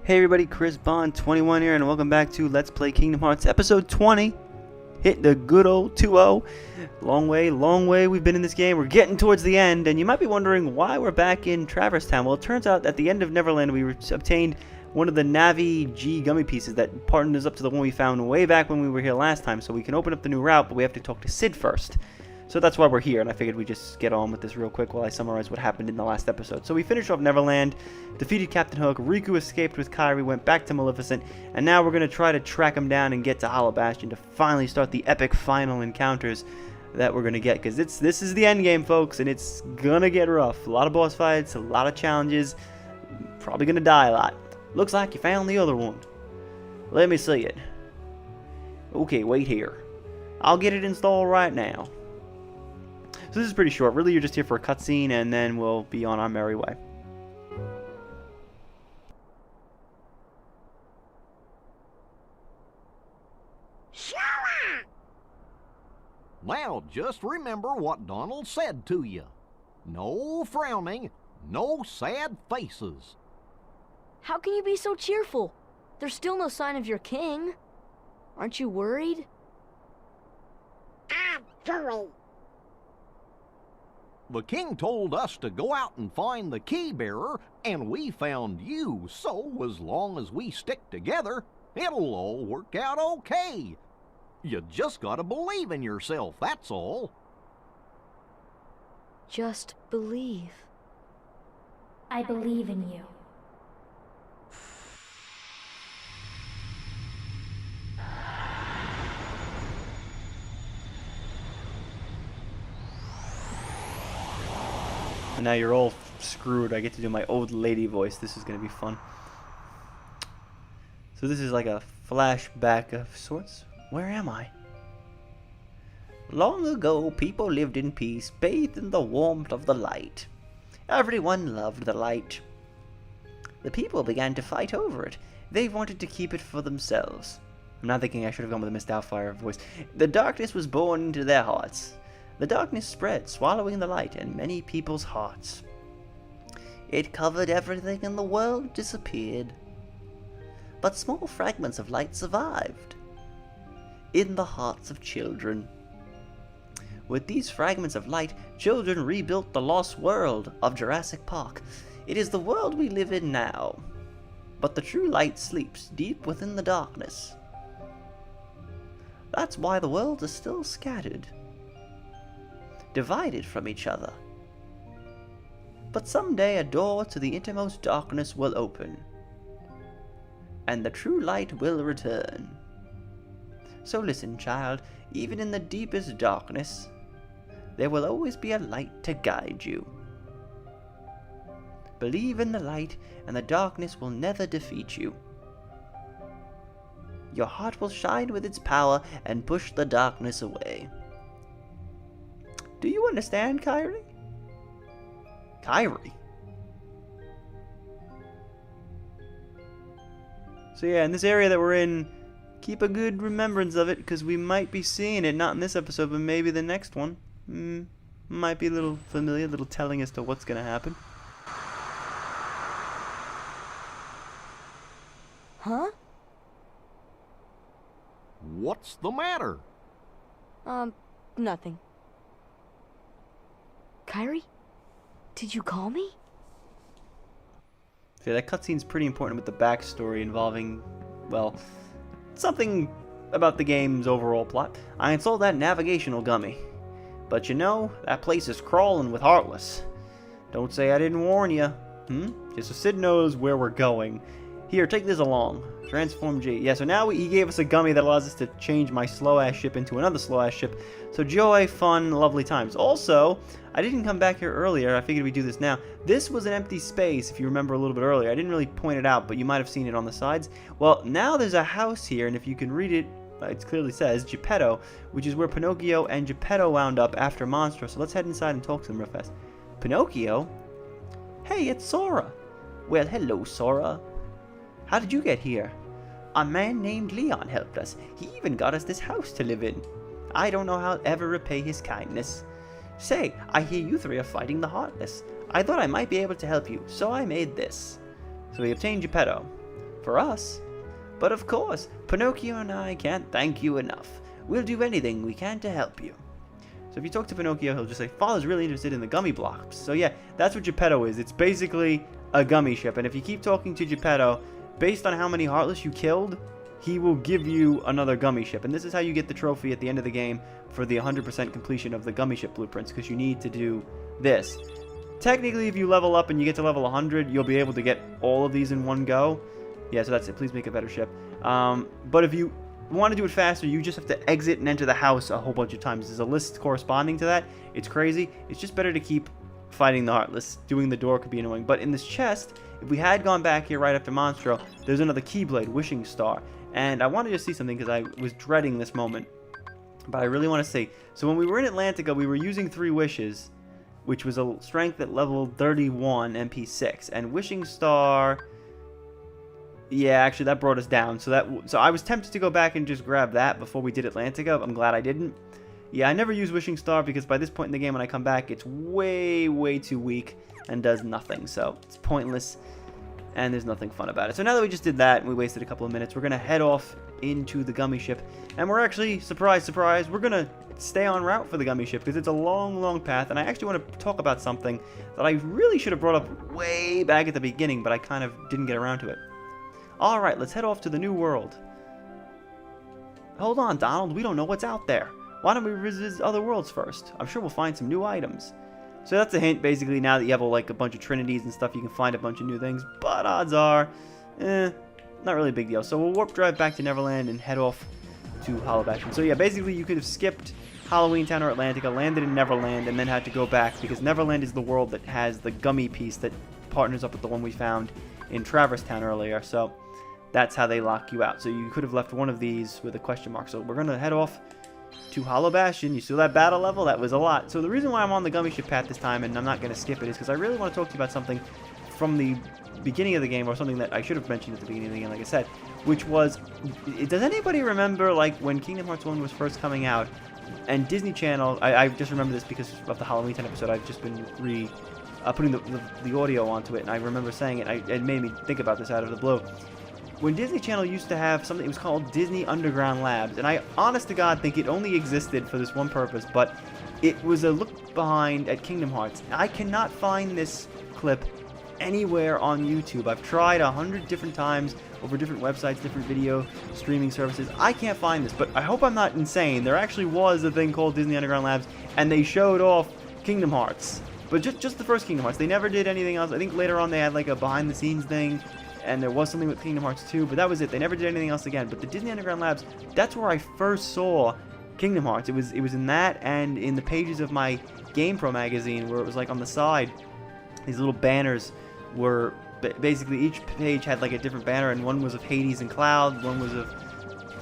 Hey everybody, Chris Bond 21 here, and welcome back to Let's Play Kingdom Hearts episode 20. Hit the good old 2-0. Long way we've been in this game. We're getting towards the end, and you might be wondering why we're back in Traverse Town. Well, it turns out at the end of Neverland we obtained one of the Navi G gummy pieces that partners up to the one we found way back when we were here last time, so we can open up the new route, but we have to talk to Sid first. So that's why we're here, and I figured we'd just get on with this real quick while I summarize what happened in the last episode. So we finished off Neverland, defeated Captain Hook, Riku escaped with Kairi, went back to Maleficent, and now we're going to try to track him down and get to Hollow Bastion to finally start the epic final encounters that we're going to get. Because this is the end game, folks, and it's going to get rough. A lot of boss fights, a lot of challenges, probably going to die a lot. Looks like you found the other one. Let me see it. Okay, wait here. I'll get it installed right now. So this is pretty short. Really, you're just here for a cutscene, and then we'll be on our merry way. Sora! Now, just remember what Donald said to you. No frowning, no sad faces. How can you be so cheerful? There's still no sign of your king. Aren't you worried? I'm worried. The king told us to go out and find the key bearer, and we found you, so as long as we stick together, it'll all work out okay. You just gotta believe in yourself, that's all. Just believe. I believe in you. And now you're all screwed. I get to do my old lady voice. This is going to be fun. So this is like a flashback of sorts. Where am I? Long ago, people lived in peace, bathed in the warmth of the light. Everyone loved the light. The people began to fight over it. They wanted to keep it for themselves. I'm not thinking I should have gone with a Miss Doubtfire voice. The darkness was born into their hearts. The darkness spread, swallowing the light in many people's hearts. It covered everything and the world disappeared. But small fragments of light survived. In the hearts of children. With these fragments of light, children rebuilt the lost world of Jurassic Park. It is the world we live in now. But the true light sleeps deep within the darkness. That's why the world is still scattered. Divided from each other. But someday a door to the innermost darkness will open, and the true light will return. So listen, child, even in the deepest darkness, there will always be a light to guide you. Believe in the light, and the darkness will never defeat you. Your heart will shine with its power and push the darkness away. Do you understand, Kairi? Kairi? So yeah, in this area that we're in, keep a good remembrance of it, because we might be seeing it, not in this episode, but maybe the next one. Might be a little familiar, a little telling as to what's going to happen. Huh? What's the matter? Nothing. Kairi? Did you call me? So yeah, that cutscene's pretty important with the backstory involving, well, something about the game's overall plot. I installed that navigational gummy. But you know, that place is crawling with Heartless. Don't say I didn't warn you. Just so Sid knows where we're going. Here, take this along. Transform G. Yeah, so now he gave us a gummy that allows us to change my slow-ass ship into another slow-ass ship. So joy, fun, lovely times. Also, I didn't come back here earlier. I figured we'd do this now. This was an empty space, if you remember a little bit earlier. I didn't really point it out, but you might have seen it on the sides. Well, now there's a house here, and if you can read it, it clearly says Geppetto, which is where Pinocchio and Geppetto wound up after Monstro. So let's head inside and talk to them real fast. Pinocchio? Hey, it's Sora. Well, hello, Sora. How did you get here? A man named Leon helped us. He even got us this house to live in. I don't know how I'll ever repay his kindness. Say, I hear you three are fighting the Heartless. I thought I might be able to help you, so I made this. So we obtained Geppetto. for us. But of course, Pinocchio and I can't thank you enough. We'll do anything we can to help you. So if you talk to Pinocchio, he'll just say, Father's really interested in the gummy blocks. So yeah, that's what Geppetto is. It's basically a gummy ship. And if you keep talking to Geppetto, based on how many Heartless you killed, he will give you another gummy ship. And this is how you get the trophy at the end of the game for the 100% completion of the gummy ship blueprints, because you need to do this. Technically, if you level up and you get to level 100, you'll be able to get all of these in one go. Yeah, so that's it. Please make a better ship. But if you want to do it faster, you just have to exit and enter the house a whole bunch of times. There's a list corresponding to that. It's crazy. It's just better to keep fighting the Heartless. Doing the door could be annoying. But in this chest, if we had gone back here right after Monstro, there's another Keyblade, Wishing Star. And I wanted to see something because I was dreading this moment. But I really want to see. So when we were in Atlantica, we were using 3 wishes, which was a strength at level 31, MP6. And Wishing Star... yeah, actually, that brought us down. So I was tempted to go back and just grab that before we did Atlantica. I'm glad I didn't. Yeah, I never use Wishing Star because by this point in the game when I come back, it's way, way too weak and does nothing. So it's pointless and there's nothing fun about it. So now that we just did that and we wasted a couple of minutes, we're going to head off into the gummy ship. And we're actually, surprise, surprise, we're going to stay on route for the gummy ship because it's a long, long path. And I actually want to talk about something that I really should have brought up way back at the beginning, but I kind of didn't get around to it. Alright, let's head off to the new world. Hold on, Donald. We don't know what's out there. Why don't we visit other worlds first? I'm sure we'll find some new items. So that's a hint, basically, now that you have like a bunch of trinities and stuff, you can find a bunch of new things. But odds are, not really a big deal. So we'll warp drive back to Neverland and head off to Hollow Bastion. So yeah, basically you could have skipped Halloween Town or Atlantica, landed in Neverland, and then had to go back because Neverland is the world that has the gummy piece that partners up with the one we found in Traverse Town earlier. So that's how they lock you out. So you could have left one of these with a question mark. So we're going to head off to Hollow Bastion. You saw that battle level? That was a lot. So the reason why I'm on the gummy ship path this time, and I'm not going to skip it, is because I really want to talk to you about something from the beginning of the game, or something that I should have mentioned at the beginning of the game, like I said, which was, does anybody remember, like, when Kingdom Hearts 1 was first coming out, and Disney Channel, I just remember this because of the Halloween 10 episode, I've just been putting the audio onto it, and I remember saying it, it made me think about this out of the blue. When Disney Channel used to have something, it was called Disney Underground Labs, and I, honest to God, think it only existed for this one purpose, but it was a look behind at Kingdom Hearts. I cannot find this clip anywhere on YouTube. I've tried 100 different times over different websites, different video streaming services. I can't find this, but I hope I'm not insane. There actually was a thing called Disney Underground Labs, and they showed off Kingdom Hearts, but just the first Kingdom Hearts. They never did anything else. I think later on they had like a behind-the-scenes thing, and there was something with Kingdom Hearts 2, but that was it. They never did anything else again. But the Disney Underground Labs, that's where I first saw Kingdom Hearts. It was in that and in the pages of my GamePro magazine, where it was like on the side, these little banners were basically each page had like a different banner, and one was of Hades and Cloud, one was of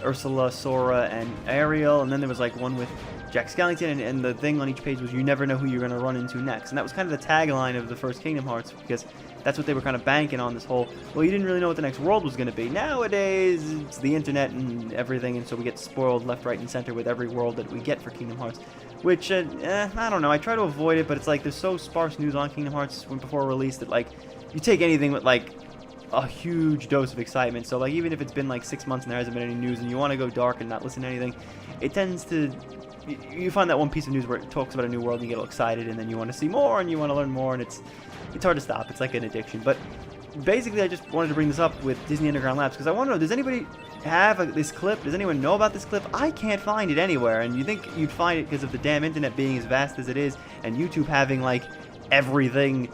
Ursula, Sora, and Ariel, and then there was like one with Jack Skellington, and the thing on each page was you never know who you're going to run into next. And that was kind of the tagline of the first Kingdom Hearts, because that's what they were kind of banking on, this whole, well, you didn't really know what the next world was going to be. Nowadays, it's the internet and everything, and so we get spoiled left, right, and center with every world that we get for Kingdom Hearts. Which, I don't know, I try to avoid it, but it's like there's so sparse news on Kingdom Hearts before release that, like, you take anything with, like, a huge dose of excitement. So, like, even if it's been, like, 6 months and there hasn't been any news and you want to go dark and not listen to anything, it tends to... You find that one piece of news where it talks about a new world and you get all excited, and then you want to see more and you want to learn more, and it's hard to stop. It's like an addiction. But basically, I just wanted to bring this up with Disney Underground Labs because I want to know, does anybody have this clip? Does anyone know about this clip? I can't find it anywhere, and you think you'd find it because of the damn internet being as vast as it is, and YouTube having, like, everything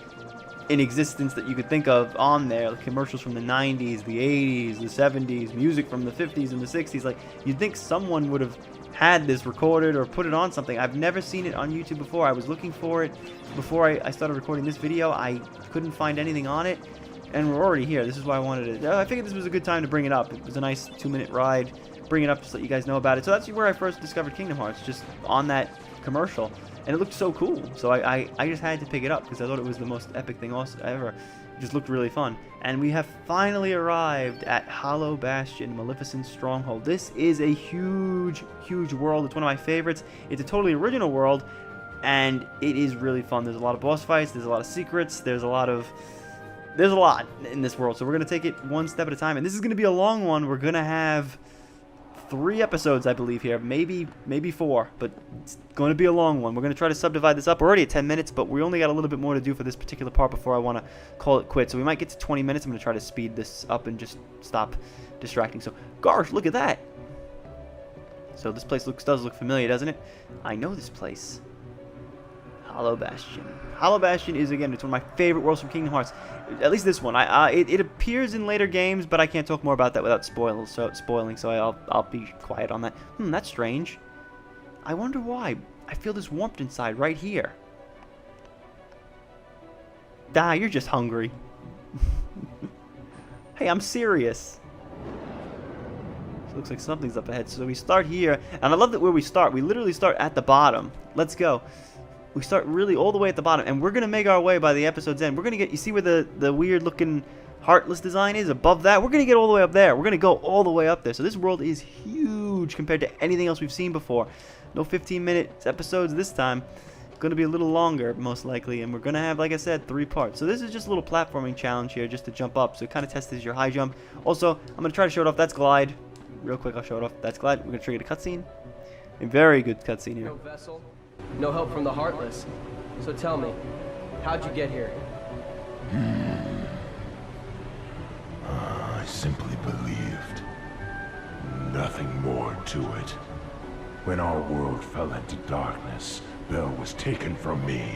in existence that you could think of on there, like commercials from the 90s, the 80s, the 70s, music from the 50s and the 60s. Like, you'd think someone would have had this recorded or put it on something. I've never seen it on YouTube before. I was looking for it before I started recording this video. I couldn't find anything on it, and we're already here. This is why I wanted to... I figured this was a good time to bring it up. It was a nice 2-minute ride. Bring it up just so you guys know about it. So that's where I first discovered Kingdom Hearts, just on that commercial. And it looked so cool. So I just had to pick it up because I thought it was the most epic thing ever. It just looked really fun. And we have finally arrived at Hollow Bastion, Maleficent's stronghold. This is a huge, huge world. It's one of my favorites. It's a totally original world, and it is really fun. There's a lot of boss fights. There's a lot of secrets. There's a lot of there's a lot in this world, so we're going to take it one step at a time. And this is going to be a long one. We're going to have 3 episodes, I believe, here. Maybe 4, but it's going to be a long one. We're going to try to subdivide this up. We're already at 10 minutes, but we only got a little bit more to do for this particular part before I want to call it quits. So we might get to 20 minutes. I'm going to try to speed this up and just stop distracting. So, gosh, look at that. So this place does look familiar, doesn't it? I know this place. Hollow Bastion. Hollow Bastion is, again, it's one of my favorite worlds from Kingdom Hearts. At least this one. It appears in later games, but I can't talk more about that without spoiling. So I'll be quiet on that. That's strange. I wonder why. I feel this warmth inside right here. You're just hungry. Hey, I'm serious. Looks like something's up ahead. So we start here, and I love that where we start. We literally start at the bottom. Let's go. We start really all the way at the bottom, and we're gonna make our way by the episode's end. We're gonna get, you see where the weird looking heartless design is above that? We're gonna get all the way up there. We're gonna go all the way up there. So this world is huge compared to anything else we've seen before. No 15-minute episodes this time. It's gonna be a little longer, most likely, and we're gonna have, like I said, 3 parts. So this is just a little platforming challenge here, just to jump up. So it kind of tests your high jump. Also, I'm gonna try to show it off. That's glide. Real quick, I'll show it off. That's glide. We're gonna trigger the cutscene. A very good cutscene here. No vessel, no help from the Heartless. So tell me, how'd you get here? I simply believed. Nothing more to it. When our world fell into darkness, Belle was taken from me.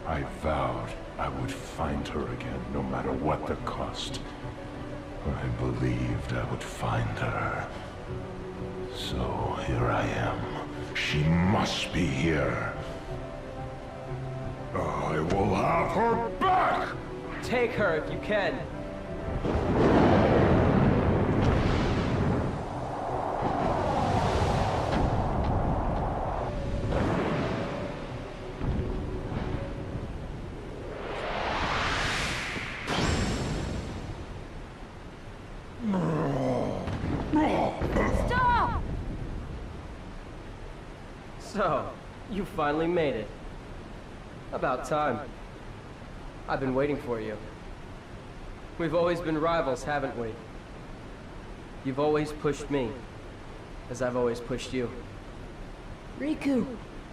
I vowed I would find her again, no matter what the cost. I believed I would find her. So here I am. She must be here. I will have her back! Take her if you can. Stop! So, you finally made it. About time. I've been waiting for you. We've always been rivals, haven't we? You've always pushed me, as I've always pushed you. Riku.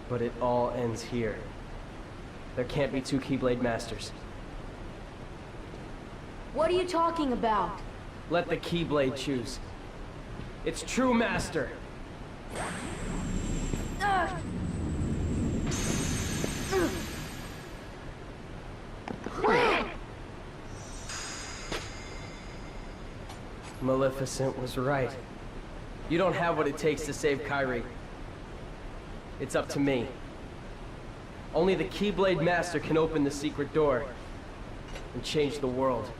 But it all ends here. There can't be 2 Keyblade Masters. What are you talking about? Let the Keyblade choose. It's true master. Maleficent was right. You don't have what it takes to save Kairi. It's up to me. Only the Keyblade Master can open the secret door and change the world.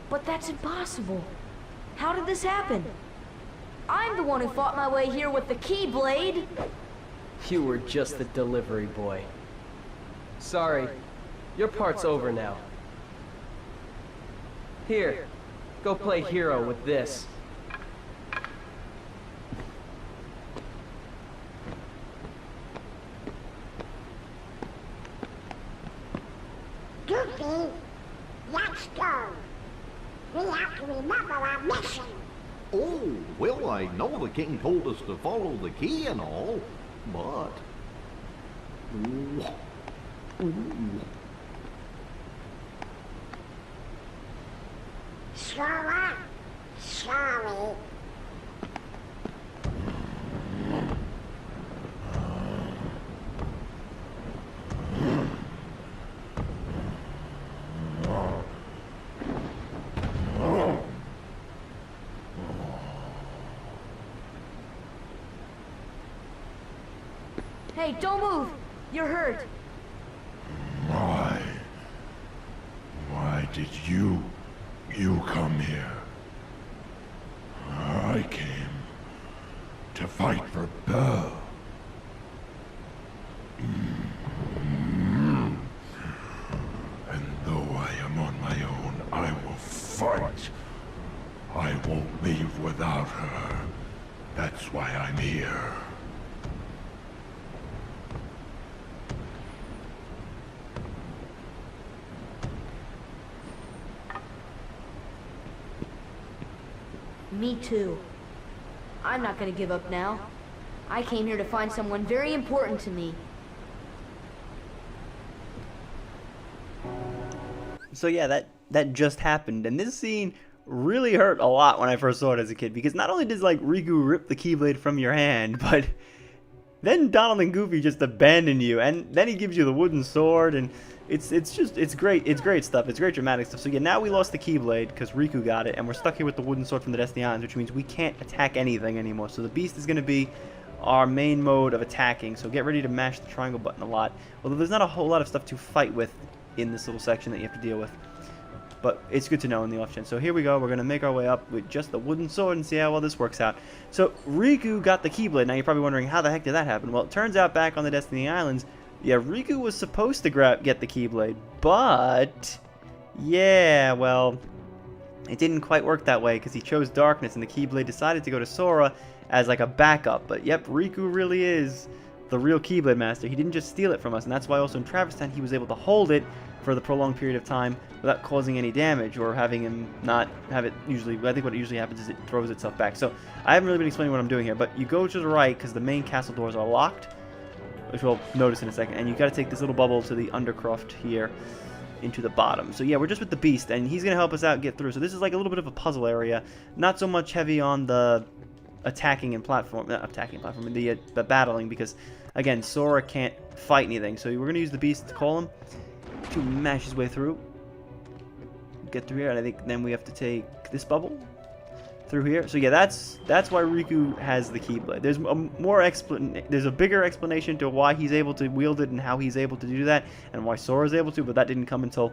But that's impossible. How did this happen? I'm the one who fought my way here with the Keyblade. You were just the delivery boy. Sorry, your part's over now. Here, go play hero with this. Goofy, let's go. We have to remember our mission. Oh, well, I know the king told us to follow the key and all, but... Sora, sorry. Hey, don't move! You're hurt. Why? Why did you come here? I came to fight for Belle. And though I am on my own, I will fight. I won't leave without her. That's why I'm here. Me too. I'm not gonna give up now. I came here to find someone very important to me. So yeah, that just happened, and this scene really hurt a lot when I first saw it as a kid, because not only does like Riku rip the Keyblade from your hand, but then Donald and Goofy just abandon you, and then he gives you the wooden sword, and it's great stuff. It's great dramatic stuff. So yeah, now we lost the Keyblade because Riku got it, and we're stuck here with the wooden sword from the Destiny Islands, which means we can't attack anything anymore. So the Beast is going to be our main mode of attacking. So get ready to mash the triangle button a lot. Although there's not a whole lot of stuff to fight with in this little section that you have to deal with. But it's good to know in the off chance. So here we go. We're going to make our way up with just the wooden sword and see how well this works out. So Riku got the Keyblade. Now you're probably wondering, how the heck did that happen? Well, it turns out back on the Destiny Islands, yeah, Riku was supposed to get the Keyblade. But, yeah, well, it didn't quite work that way because he chose darkness and the Keyblade decided to go to Sora as like a backup. But yep, Riku really is the real Keyblade Master. He didn't just steal it from us, and that's why also in Traverse Town he was able to hold it for the prolonged period of time without causing any damage or having him not have it usually. I think what usually happens is it throws itself back. So I haven't really been explaining what I'm doing here, but you go to the right because the main castle doors are locked, which we'll notice in a second, and you got to take this little bubble to the undercroft here into the bottom. So yeah, we're just with the Beast, and he's going to help us out get through. So this is like a little bit of a puzzle area, not so much heavy on the attacking and platform, the battling, because again, Sora can't fight anything. So we're going to use the Beast to call him to mash his way through, get through here, and I think then we have to take this bubble through here. So yeah, that's why Riku has the Keyblade. There's a bigger explanation to why he's able to wield it and how he's able to do that, and why Sora's able to, but that didn't come until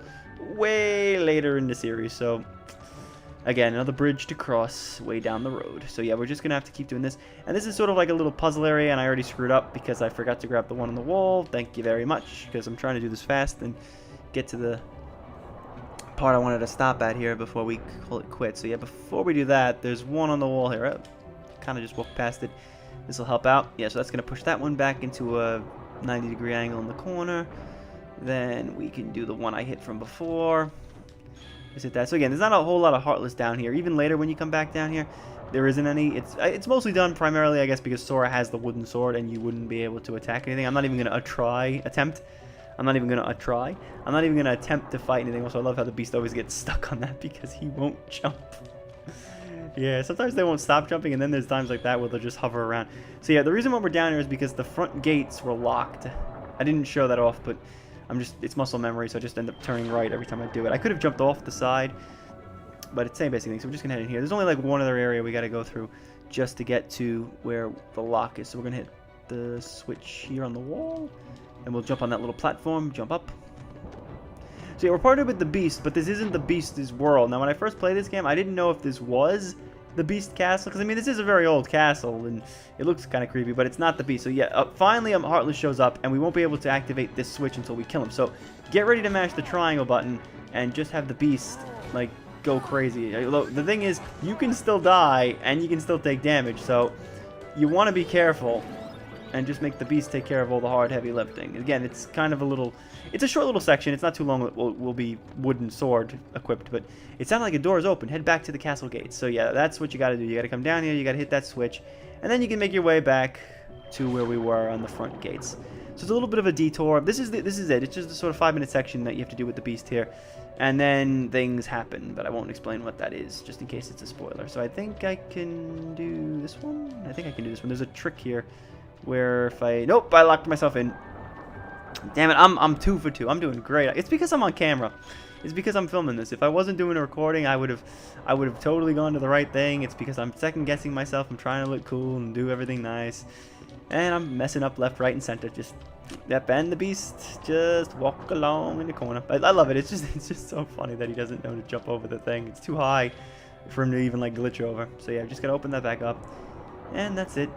way later in the series. So again, another bridge to cross way down the road. So yeah, we're just gonna have to keep doing this, and this is sort of like a little puzzle area, and I already screwed up because I forgot to grab the one on the wall. Thank you very much, because I'm trying to do this fast and get to the part I wanted to stop at here before we call it quits. So yeah, before we do that, there's one on the wall here. Oh, kind of just walked past it. This will help out. Yeah, so that's going to push that one back into a 90-degree angle in the corner. Then we can do the one I hit from before. Just hit that. So again, there's not a whole lot of Heartless down here. Even later when you come back down here, there isn't any. It's mostly done primarily, I guess, because Sora has the wooden sword and you wouldn't be able to attack anything. I'm not even going to attempt to fight anything. Also, I love how the Beast always gets stuck on that because he won't jump. Yeah, sometimes they won't stop jumping, and then there's times like that where they'll just hover around. So yeah, the reason why we're down here is because the front gates were locked. I didn't show that off, but it's muscle memory, so I just end up turning right every time I do it. I could have jumped off the side, but it's the same basic thing. So we're just gonna head in here. There's only like one other area we gotta go through just to get to where the lock is. So we're gonna hit the switch here on the wall, and we'll jump on that little platform, jump up. So yeah, we're partnered with the Beast, but this isn't the Beast's world. Now, when I first played this game, I didn't know if this was the Beast castle, because I mean, this is a very old castle, and it looks kind of creepy, but it's not the Beast. So yeah, finally, Heartless shows up, and we won't be able to activate this switch until we kill him. So get ready to mash the triangle button, and just have the Beast, like, go crazy. The thing is, you can still die, and you can still take damage, so you want to be careful and just make the Beast take care of all the hard, heavy lifting. Again, it's kind of it's a short little section. It's not too long. We'll be wooden sword equipped, but it sounded like a door is open. Head back to the castle gates. So yeah, that's what you got to do. You got to come down here. You got to hit that switch, and then you can make your way back to where we were on the front gates. So it's a little bit of a detour. This is it. It's just a sort of 5-minute section that you have to do with the Beast here, and then things happen, but I won't explain what that is, just in case it's a spoiler. So I think I can do this one. I think I can do this one. There's a trick here where if nope, I locked myself in. Damn it, I'm 2 for 2. I'm doing great. It's because I'm on camera. It's because I'm filming this. If I wasn't doing a recording, I would have totally gone to the right thing. It's because I'm second guessing myself. I'm trying to look cool and do everything nice, and I'm messing up left, right, and center. Just yep, and the Beast just walk along in the corner. I love it. It's just so funny that he doesn't know to jump over the thing. It's too high for him to even like glitch over. So yeah, I'm just gonna open that back up, and that's it.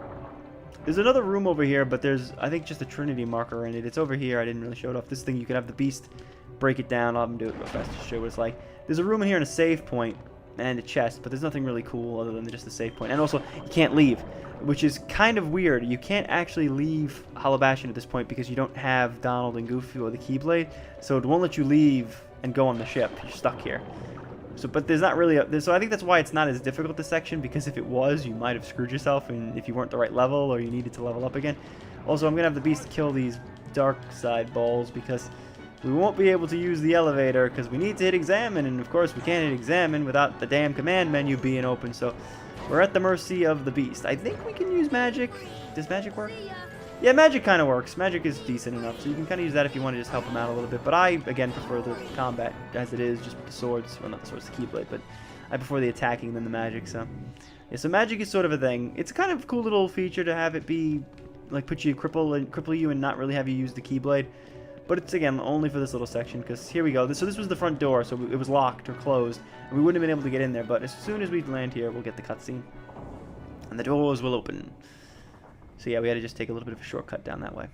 There's another room over here, but there's, I think, just a Trinity marker in it. It's over here. I didn't really show it off. This thing, you can have the Beast break it down. I'll have him do it real fast to show you what it's like. There's a room in here and a save point and a chest, but there's nothing really cool other than just a save point. And also, you can't leave, which is kind of weird. You can't actually leave Hollow Bastion at this point because you don't have Donald and Goofy or the Keyblade, so it won't let you leave and go on the ship. You're stuck here. So, but there's not really so I think that's why it's not as difficult this section, because if it was, you might have screwed yourself, and if you weren't the right level or you needed to level up again. Also, I'm gonna have the beast kill these dark side balls because we won't be able to use the elevator because we need to hit examine, and of course we can't hit examine without the damn command menu being open. So we're at the mercy of the beast. I think we can use magic. Does magic work? Yeah, magic kind of works. Magic is decent enough, so you can kind of use that if you want to just help him out a little bit. But I, again, prefer the combat as it is, just with the swords. Well, not the swords, the Keyblade, but I prefer the attacking than the magic, so... Yeah, so magic is sort of a thing. It's a kind of cool little feature to have it be, like, cripple you and not really have you use the Keyblade. But it's, again, only for this little section, because here we go. So this was the front door, so it was locked or closed, and we wouldn't have been able to get in there. But as soon as we land here, we'll get the cutscene, and the doors will open. So yeah, we had to just take a little bit of a shortcut down that way.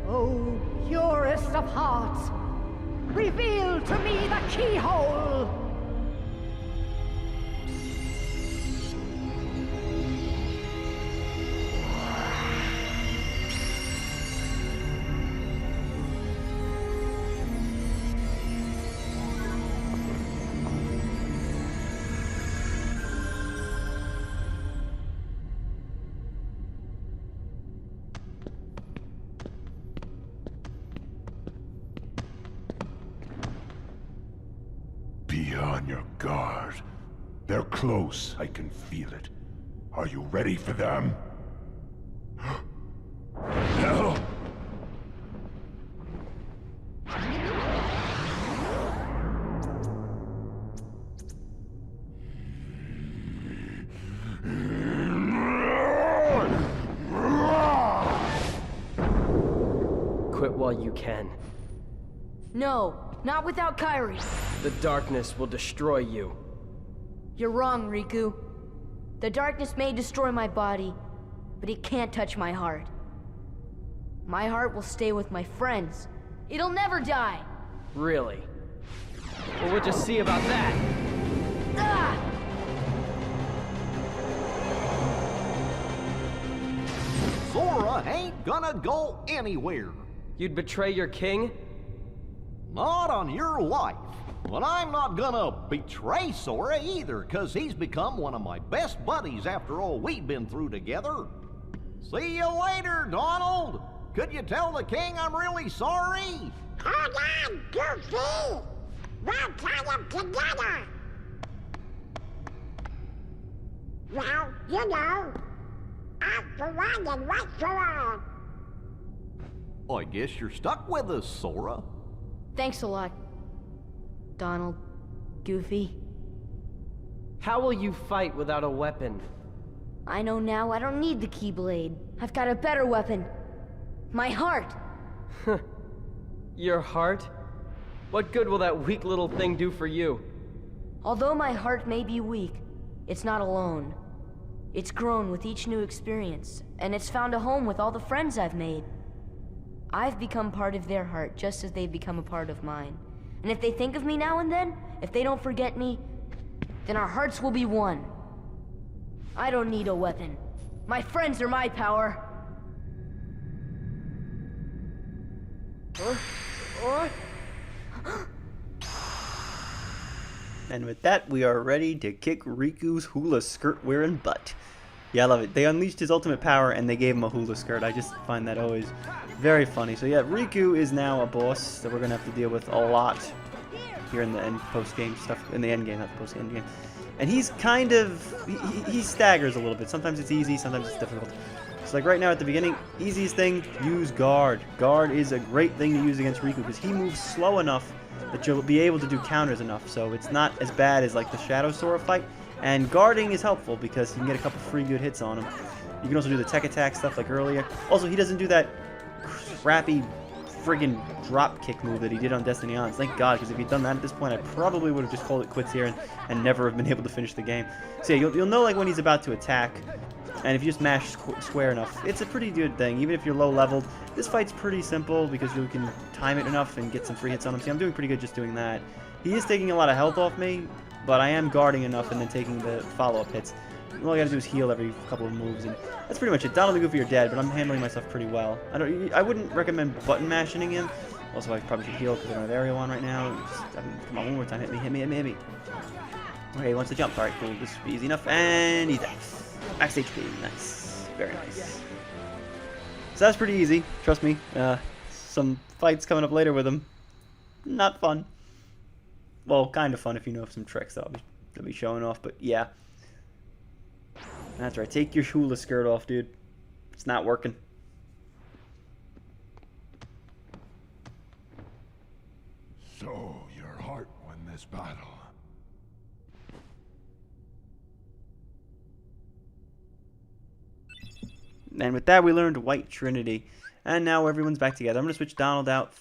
Oh, purest of hearts, reveal to me the keyhole! Be on your guard. They're close, I can feel it. Are you ready for them? Hell! Quit while you can. No, not without Kairi. The darkness will destroy you. You're wrong, Riku. The darkness may destroy my body, but it can't touch my heart. My heart will stay with my friends. It'll never die. Really? Well, we'll just see about that. Ah! Sora ain't gonna go anywhere. You'd betray your king? Not on your life. But I'm not gonna betray Sora either, 'cause he's become one of my best buddies after all we've been through together. See you later, Donald. Could you tell the king I'm really sorry? Hold on, Goofy! We'll tie them together! Well, you know, I'm for one and right for all. I guess you're stuck with us, Sora. Thanks a lot, Donald. Goofy. How will you fight without a weapon? I know now I don't need the Keyblade. I've got a better weapon. My heart. Your heart? What good will that weak little thing do for you? Although my heart may be weak, it's not alone. It's grown with each new experience, and it's found a home with all the friends I've made. I've become part of their heart just as they've become a part of mine. And if they think of me now and then, if they don't forget me, then our hearts will be one. I don't need a weapon. My friends are my power. And with that, we are ready to kick Riku's hula skirt wearing butt. Yeah, I love it. They unleashed his ultimate power and they gave him a hula skirt. I just find that always very funny. So yeah, Riku is now a boss that we're gonna have to deal with a lot here in the end post-game stuff, in the end game, not the post-game game. And he's kind of, he staggers a little bit. Sometimes it's easy, sometimes it's difficult. So like right now at the beginning, easiest thing, use guard. Guard is a great thing to use against Riku because he moves slow enough that you'll be able to do counters enough. So it's not as bad as like the Shadow Sora fight. And guarding is helpful because you can get a couple free good hits on him. You can also do the tech attack stuff like earlier. Also, he doesn't do that crappy friggin' drop kick move that he did on Destiny On. Thank God, because if he'd done that at this point, I probably would have just called it quits here and never have been able to finish the game. So yeah, you'll know like when he's about to attack, and if you just mash square enough, it's a pretty good thing. Even if you're low leveled, this fight's pretty simple because you can time it enough and get some free hits on him. See, I'm doing pretty good just doing that. He is taking a lot of health off me, but I am guarding enough and then taking the follow-up hits. All I gotta do is heal every couple of moves, and that's pretty much it. Donald and Goofy are dead, but I'm handling myself pretty well. I wouldn't recommend button mashing him. Also, I probably should heal because I don't have aerial on right now. Come on, one more time. Hit me, hit me, hit me, hit me. Okay, he wants to jump. Alright, cool. This should be easy enough. And he's dead. Max HP. Nice. Very nice. So that's pretty easy. Trust me. Some fights coming up later with him. Not fun. Well, kind of fun if you know some tricks that I'll be showing off, but yeah. That's right. Take your hula skirt off, dude. It's not working. So, your heart won this battle. And with that, we learned White Trinity. And now everyone's back together. I'm going to switch Donald out,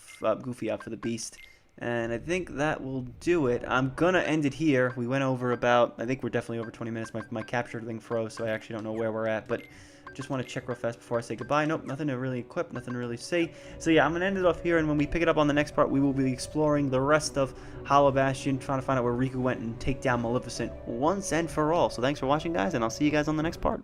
Goofy out for the Beast. And I think that will do it. I'm going to end it here. We went over about, I think we're definitely over 20 minutes. My capture thing froze, so I actually don't know where we're at. But just want to check real fast before I say goodbye. Nope, nothing to really equip, nothing to really see. So yeah, I'm going to end it off here. And when we pick it up on the next part, we will be exploring the rest of Hollow Bastion, trying to find out where Riku went and take down Maleficent once and for all. So thanks for watching, guys, and I'll see you guys on the next part.